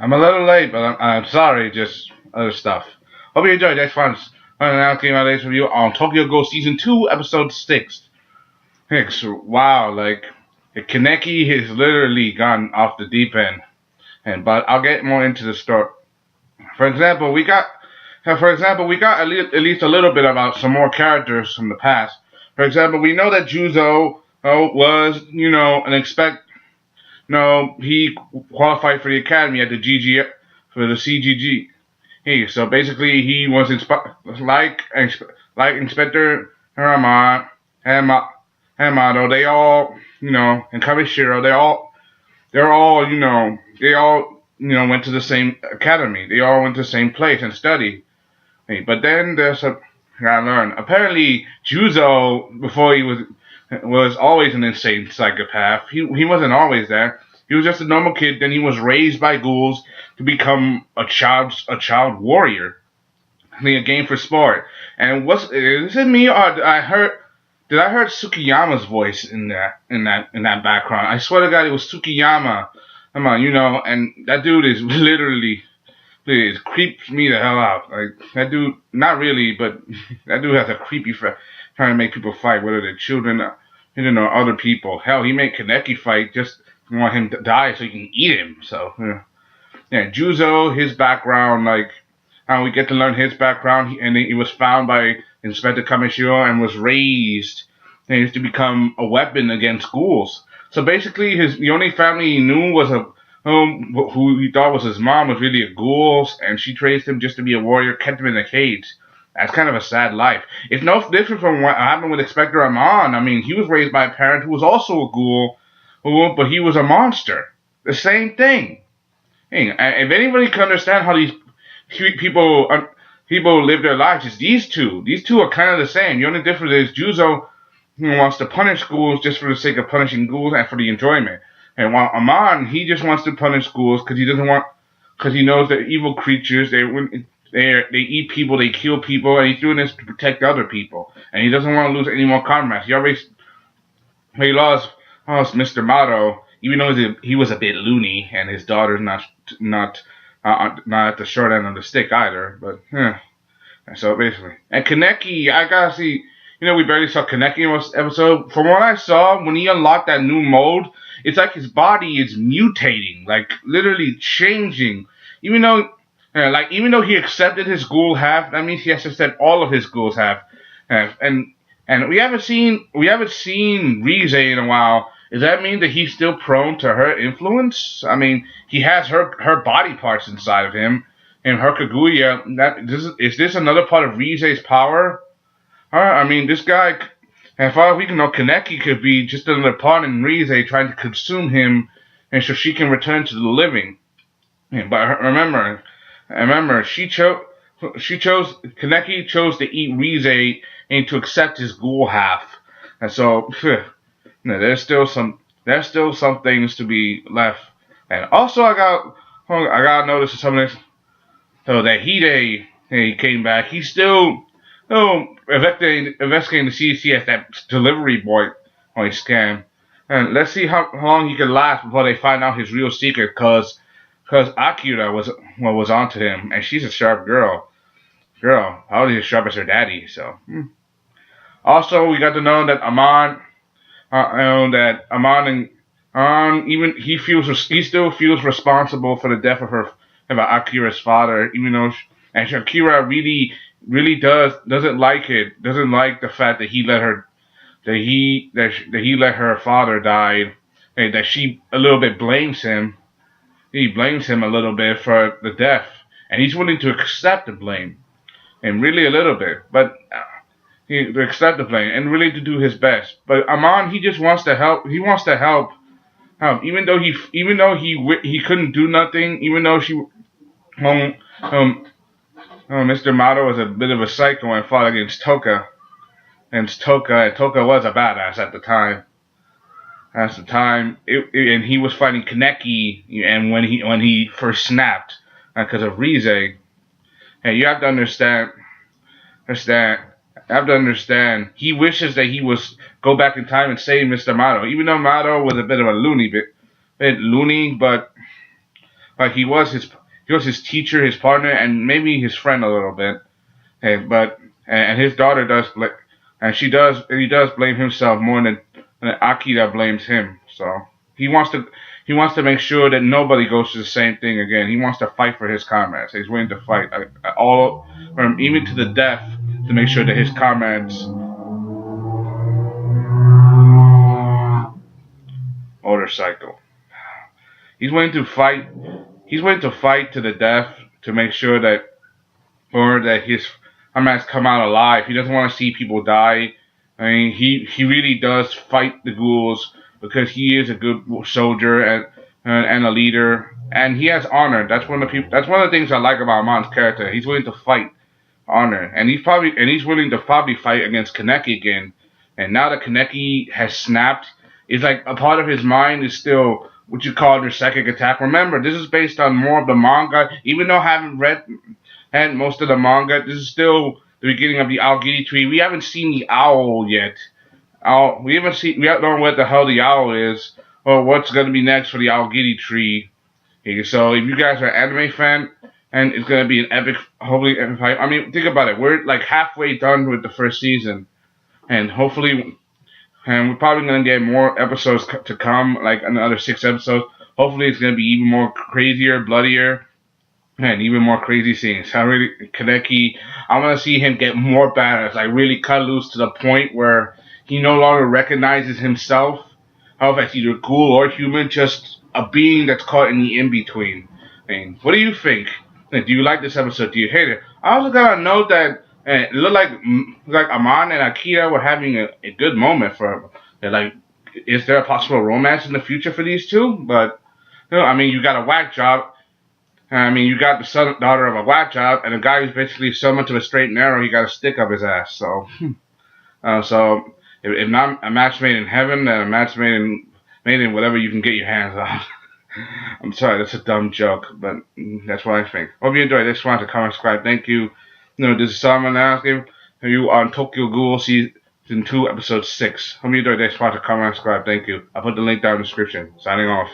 I'm a little late, but I'm sorry, just other stuff. Hope you enjoyed. That's fun. Now came out latest review on Tokyo Ghoul Season 2, Episode 6. Wow, like, Kaneki has literally gone off the deep end. But I'll get more into the story. For example, we got at least a little bit about some more characters from the past. For example, we know that Juzo was, an expect no, he qualified for the academy at the GG for the CGG. Hey, so basically he was like Inspector Harama, Hamato. They all, and Kamishiro. They're all, went to the same academy. They all went to the same place and studied. Hey, but then I gotta learn. Apparently, Juzo before he was always an insane psychopath. He wasn't always there. He was just a normal kid. Then he was raised by ghouls to become a child warrior. I mean, a game for sport. And is it me or did I heard Tsukiyama's voice in that background? I swear to God, it was Tsukiyama. Come on, and that dude is literally. It creeps me the hell out. Like that dude, not really, but that dude has a creepy trying to make people fight, whether they're children, or other people. Hell, he made Kaneki fight just want him to die so he can eat him. So Juzo, his background, like how we get to learn his background, and he was found by Inspector Kamishiro and was raised. And he used to become a weapon against ghouls. So basically, the only family he knew was who he thought was his mom was really a ghoul, and she raised him just to be a warrior, kept him in a cage. That's kind of a sad life. It's no different from what happened with Inspector Amon. I mean, he was raised by a parent who was also a ghoul, but he was a monster. The same thing. Hey, if anybody can understand how these people live their lives, it's these two. These two are kind of the same. The only difference is Juzo wants to punish ghouls just for the sake of punishing ghouls and for the enjoyment. And while Amon, he just wants to punish ghouls because he knows they're evil creatures. They eat people, they kill people, and he's doing this to protect other people. And he doesn't want to lose any more comrades. He lost Mr. Mato, even though he was a bit loony, and his daughter's not at the short end of the stick either. But so basically, and Kaneki, I gotta see. We barely saw Kaneki in this episode. From what I saw, when he unlocked that new mode, it's like his body is mutating, like literally changing. Even though he accepted his ghoul half, that means he has to accept all of his ghouls half. And we haven't seen Rize in a while. Does that mean that he's still prone to her influence? I mean, he has her body parts inside of him, and her Kaguya. Is this another part of Rize's power? I mean, this guy, as far as we can know, Kaneki could be just another pawn in Rize trying to consume him, and so she can return to the living. But remember, Kaneki chose to eat Rize and to accept his ghoul half, and so there's still some things to be left. And also, I got notice of some of this. So that Hide, he came back. He's still investigating the CDC as that delivery boy scam. And let's see how long he can last before they find out his real secret, because Akira was onto him, and she's a sharp girl. Probably as sharp as her daddy. So also we got to know that even he still feels responsible for the death of Akira's father, even though Akira really doesn't like the fact that he let her father die, and that she a little bit blames him. He blames him a little bit for the death, and he's willing to accept the blame, and really a little bit, but to accept the blame and really to do his best. But Amon, he just wants to help. He wants to help, even though he couldn't do nothing, even though Mr. Mato was a bit of a psycho and fought against Toka. And Toka was a badass at the time. And he was fighting Kaneki, and when he first snapped because of Rize. And you have to understand. He wishes that he was go back in time and save Mr. Mato, even though Mato was a bit of a loony, but Like he was his teacher, his partner, and maybe his friend a little bit. But and his daughter does, and he does blame himself more than Akira blames him. So he wants to he wants to make sure that nobody goes through the same thing again. He wants to fight for his comrades. He's willing to fight all from even to the death to make sure that his comrades motorcycle. He's willing to fight. He's willing to fight to the death to make sure that or that his comrades come out alive. He doesn't want to see people die. I mean, he really does fight the ghouls because he is a good soldier and a leader, and he has honor. That's one of the things I like about Mon's character. He's willing to fight honor, and he's willing to probably fight against Kaneki again. And now that Kaneki has snapped, it's like a part of his mind is still what you call their psychic attack. Remember, this is based on more of the manga. Even though I haven't read and most of the manga, this is still the beginning of the Aogiri tree. We haven't seen the owl yet. We don't know what the hell the owl is or what's going to be next for the Aogiri tree. Okay, so if you guys are an anime fan, and it's going to be an epic, hopefully, I mean, think about it. We're like halfway done with the first season, and hopefully, and we're probably going to get more episodes to come, like another 6 episodes. Hopefully, it's going to be even more crazier, bloodier, and even more crazy scenes. Kaneki, I want to see him get more badass, like really cut loose to the point where he no longer recognizes himself as either ghoul or human, just a being that's caught in the in-between. I mean, what do you think? Like, do you like this episode? Do you hate it? I also gotta note that it looked like Amon and Akira were having a good moment for like, is there a possible romance in the future for these two? But I mean, you got a whack job. I mean, you got the son daughter of a whack job, and a guy who's basically summoned to a straight and narrow. He got a stick up his ass. So, so if not a match made in heaven, then a match made in whatever you can get your hands on. I'm sorry, that's a dumb joke, but that's what I think. Hope you enjoyed this one. To comment, subscribe. Thank you. This is Solomon asking you on Tokyo Ghoul Season 2, Episode 6. Hope you enjoyed this one. To comment, subscribe. Thank you. I'll put the link down in the description. Signing off.